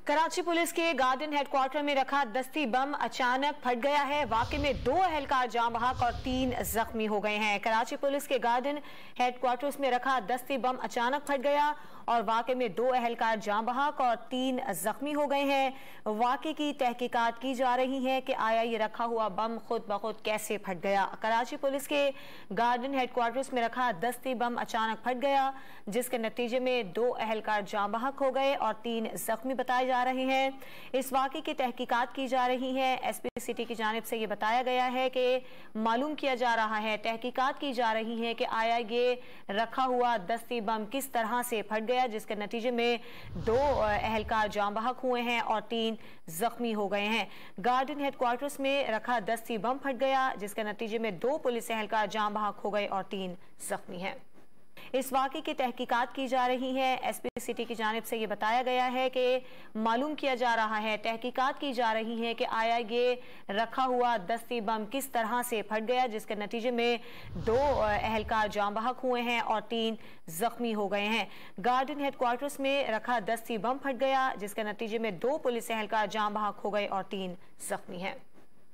Karachi police के garden headquarter में रखा दस्ती बम अचानक फट गया है। वाकई में 2 अहलकार जाँ बहक और 3 जख्मी हो गए हैं। कराची पुलिस के गार्डन हेडक्वार्टर्स में रखा दस्ती बम अचानक फट गया और वाकई में 2 अहलकार जाँ बहक और 3 जख्मी हो गए हैं। वाकई की तहकीकात की जा रही है कि आया ये रखा हुआ बम खुद ब खुद कैसे फट गया। कराची पुलिस के गार्डन हेडक्वार्टर्स में रखा दस्ती बम अचानक फट गया, जिसके नतीजे में 2 अहलकार जाँ बहक हो गए और 3 जख्मी बताए जा रहे हैं। इस वाक़े की तहकीकात की जा रही है। एसपी सिटी की जानिब से ये बताया गया है कि मालूम किया जा रहा है, तहकीकात की जा रही है कि आया ये रखा हुआ दस्ती बम किस तरह से फट गया, जिसके नतीजे में 2 अहलकार जाँ बहक हुए हैं और 3 जख्मी हो गए हैं। गार्डन हेडक्वार्टर्स में रखा दस्ती बम फट गया, जिसके नतीजे में 2 पुलिस अहलकार जाँ बहक हो गए और 3 जख्मी हैं। इस वाक़े की तहकीकात की जा रही है। एसपी सिटी की जानिब से ये बताया गया है कि मालूम किया जा रहा है, तहकीकात की जा रही है कि आया ये रखा हुआ दस्ती बम किस तरह से फट गया, जिसके नतीजे में 2 अहलकार जाँ बहक हुए हैं और 3 जख्मी हो गए हैं। गार्डन हेडक्वार्टर्स में रखा दस्ती बम फट गया, जिसके नतीजे में 2 पुलिस अहलकार जाँ बहक हो गए और 3 जख्मी हैं।